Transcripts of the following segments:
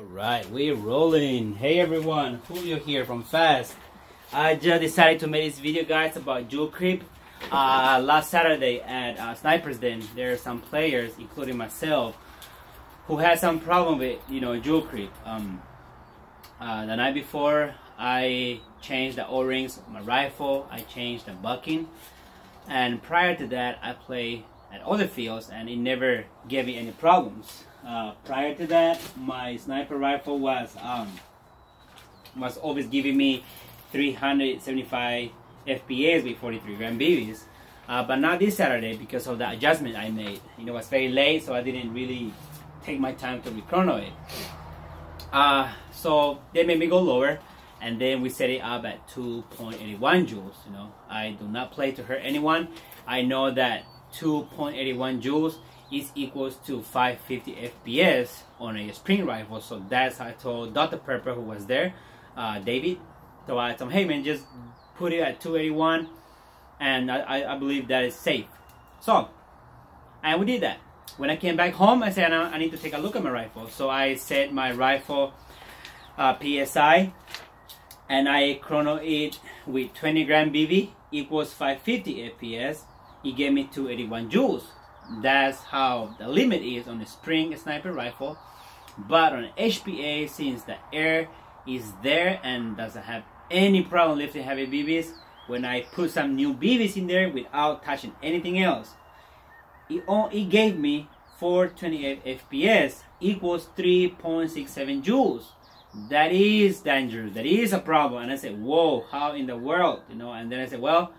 Alright, we're rolling. Hey everyone, Julio here from Fast. I just decided to make this video, guys, about Joule Creep. Last Saturday at Sniper's Den, there are some players, including myself, who had some problem with, Joule Creep. The night before, I changed the O-rings of my rifle, I changed the bucking, and prior to that, I played at other fields and it never gave me any problems. Prior to that, my sniper rifle was always giving me 375 FPS with 43 gram BBs, but not this Saturday because of the adjustment I made. It was very late, so I didn't really take my time to re-chrono it. So they made me go lower, and then we set it up at 2.81 joules. I do not play to hurt anyone. I know that 2.81 joules is equals to 550 FPS on a spring rifle, so that's how I told Dr. Pepper, who was there, David. So I told him, hey man, just put it at 281, and I believe that is safe. So, and we did that. When I came back home, I said I need to take a look at my rifle. So I set my rifle PSI, and I chrono it with 20 gram BB equals 550 FPS. It gave me 281 joules. That's how the limit is on a spring sniper rifle. But on HPA, since the air is there and doesn't have any problem lifting heavy BBs, when I put some new BBs in there without touching anything else, it gave me 428 FPS equals 3.67 joules. That is dangerous. That is a problem. And I said, whoa, how in the world? And then I said, well,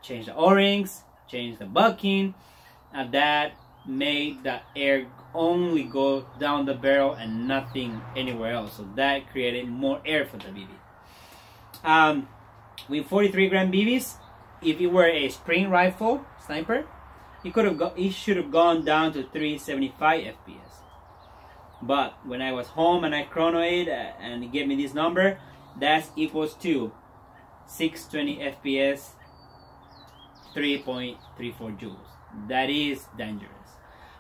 change the O-rings, change the bucking. That made the air only go down the barrel and nothing anywhere else. So that created more air for the BB. With 43 gram BBs, if it were a spring rifle sniper, it should have gone down to 375 FPS. But when I was home and I chrono it and it gave me this number, that's equals to 620 FPS, 3.34 joules. That is dangerous.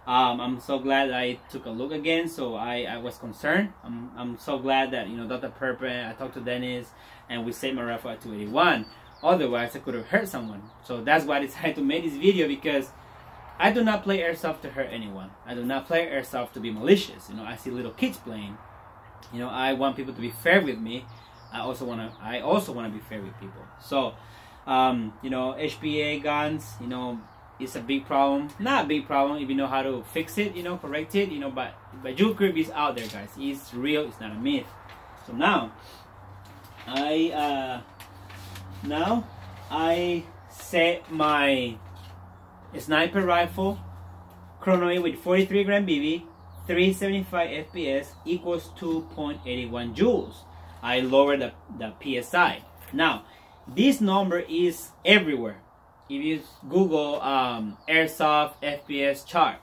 I'm so glad I took a look again. So I was concerned. I'm so glad that Dr. Purple, I talked to Dennis, and we saved my rifle at 281. Otherwise, I could have hurt someone. So that's why I decided to make this video, because I do not play airsoft to hurt anyone. I do not play airsoft to be malicious. I see little kids playing. I want people to be fair with me. I also want to be fair with people. So, HPA guns, it's a big problem. Not a big problem if you know how to fix it, correct it, but Joule Creep is out there, guys. It's real, it's not a myth. So now I set my sniper rifle, chrono it with 43 gram BB, 375 FPS equals 2.81 joules. I lowered the PSI. Now, this number is everywhere. If you Google airsoft FPS chart,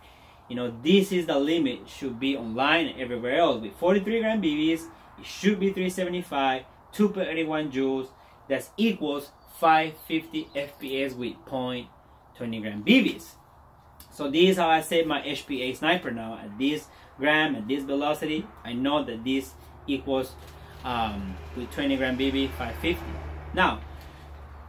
this is the limit. Should be online and everywhere else. With 43 gram BBs, it should be 375, 2.81 joules. That equals 550 FPS with 0.20 gram BBs. So this is how I set my HPA sniper now. At this gram, at this velocity, I know that this equals with 20 gram BB 550. Now,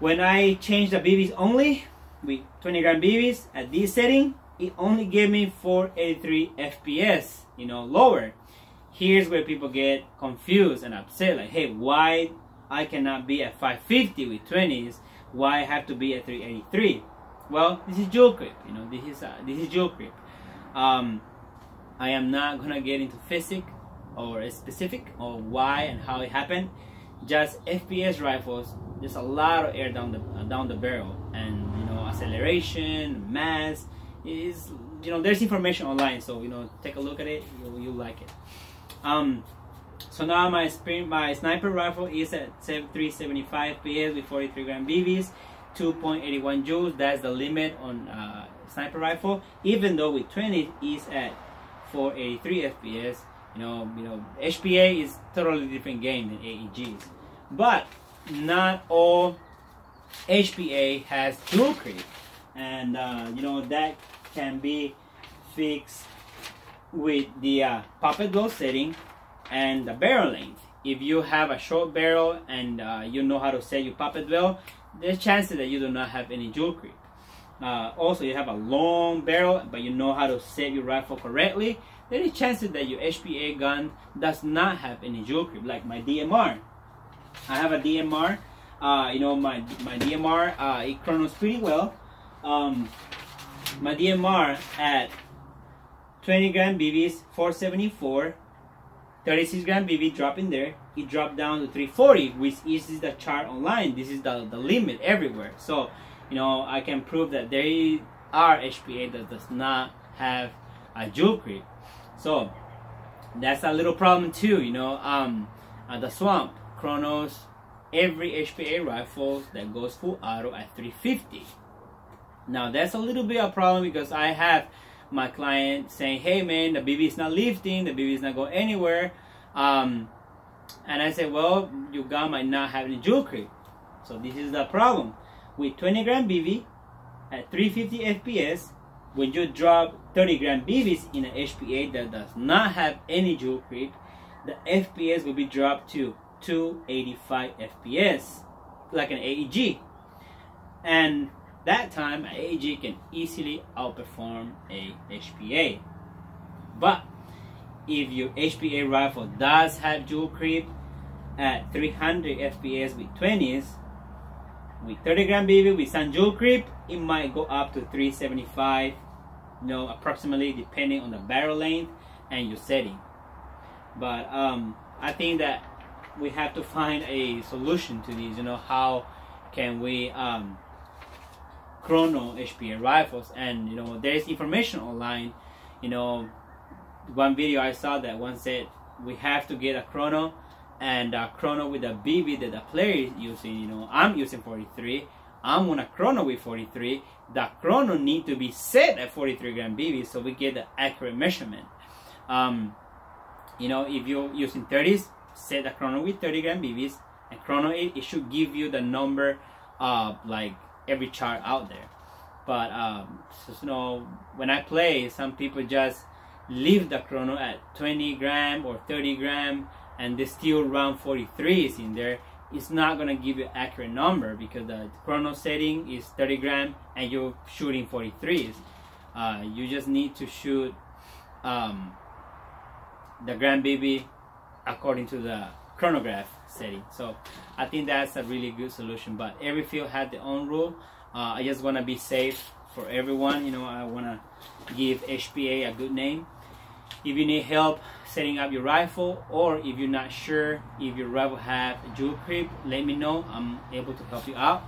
when I change the BBs only with 20 gram BBs at this setting, it only gave me 483 FPS, lower. Here's where people get confused and upset, like, hey, why I cannot be at 550 with 20s? Why I have to be at 383? Well, this is Joule Creep. This is Joule Creep. I am not gonna get into physics or specific or why and how it happened. Just FPS rifles, there's a lot of air down the barrel, and acceleration, mass is there's information online, so take a look at it, you'll like it. So now my sniper rifle is at 375 FPS with 43 gram BBs, 2.81 joules. That's the limit on sniper rifle. Even though with 20 is at 483 FPS. HPA is totally different game than AEGs. But not all HPA has Joule Creep, and that can be fixed with the puppet glow setting and the barrel length. If you have a short barrel and you know how to set your poppet well, there's chances that you do not have any Joule Creep. Also, you have a long barrel, but you know how to set your rifle correctly, there is chances that your HPA gun does not have any Joule Creep, like my DMR. I have a DMR. You know, my DMR, it chronos pretty well. My DMR at 20 gram BBs, 474, 36 gram BB drop in there, it dropped down to 340, which is the chart online. This is the limit everywhere. So, you know, I can prove that there are HPA that does not have a Joule Creep. So that's a little problem too, you know. The Swamp chronos every HPA rifle that goes full auto at 350. Now that's a little bit of a problem because I have my client saying, hey man, the BB is not lifting, the BB is not going anywhere. And I said, well, your gun might not have any Joule Creep. So this is the problem. With 20 gram BB at 350 FPS, when you drop 30 gram BBs in an HPA that does not have any Joule Creep, the FPS will be dropped to 285 FPS, like an AEG. And that time, an AEG can easily outperform a HPA. But if your HPA rifle does have Joule Creep at 300 FPS with 20s, with 30 gram BB with some Joule Creep, it might go up to 375, you know, approximately, depending on the barrel length and your setting. But I think that we have to find a solution to these. You know, how can we chrono HPA rifles? And you know, there is information online. You know, one video I saw that one said we have to get a chrono, and a chrono with a BB that the player is using. You know, I'm using 43. I'm gonna chrono with 43. The chrono need to be set at 43 gram BB so we get the accurate measurement. You know, if you're using 30s, set the chrono with 30 gram BBs and chrono it should give you the number of like every chart out there. But so, you know, when I play, some people just leave the chrono at 20 gram or 30 gram and they still run 43s in there. It's not gonna give you an accurate number because the chrono setting is 30 gram and you're shooting 43s. You just need to shoot the gram BB according to the chronograph setting. So I think that's a really good solution, but every field has their own rule. I just want to be safe for everyone. You know, I want to give HPA a good name. If you need help setting up your rifle, or if you're not sure if your rifle has Joule Creep, let me know. I'm able to help you out,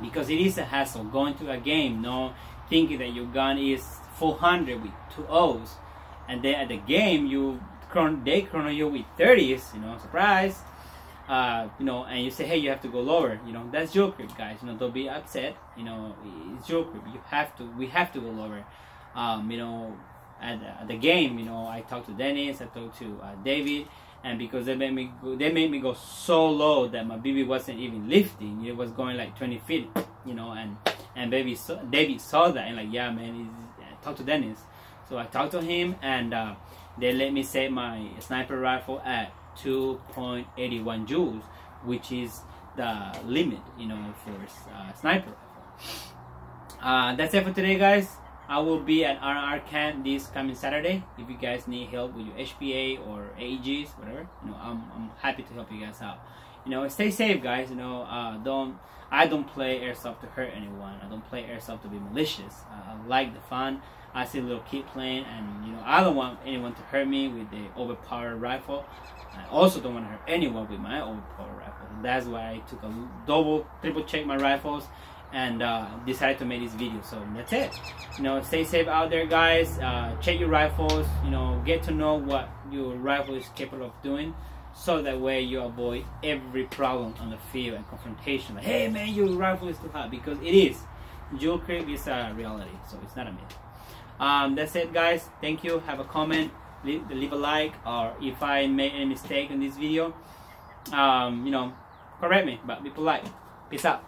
because it is a hassle going to a game, you know, thinking that your gun is 400 with 2 O's, and then at the game they chrono you with 30s, you know, surprise, you know, and you say, hey, you have to go lower, you know, that's Joule Creep, guys, you know, don't be upset, you know, it's Joule Creep, we have to go lower, you know, at the game, you know, I talked to Dennis, I talked to David, and because they made me go so low that my BB wasn't even lifting, it was going like 20 feet, you know, and David saw that and like, yeah, man, talk to Dennis. So I talked to him, and they let me set my sniper rifle at 2.81 joules, which is the limit, you know, for sniper rifle. That's it for today, guys. I will be at RR camp this coming Saturday. If you guys need help with your HPA or AEGs, whatever, you know, I'm happy to help you guys out. You know, stay safe, guys. You know, I don't play airsoft to hurt anyone. I don't play airsoft to be malicious. I like the fun. I see a little kid playing, and you know, I don't want anyone to hurt me with the overpowered rifle. I also don't want to hurt anyone with my overpowered rifle. That's why I took a triple check my rifles, and decided to make this video. So that's it. You know, stay safe out there, guys. Check your rifles. You know, get to know what your rifle is capable of doing, so that way you avoid every problem on the field and confrontation. Like, hey man, your rifle is too hot, because it is. Joule Creep is a reality, so it's not a myth. That's it, guys. Thank you. Have a comment, leave a like, or if I made any mistake in this video, you know, correct me, but be polite. Peace out.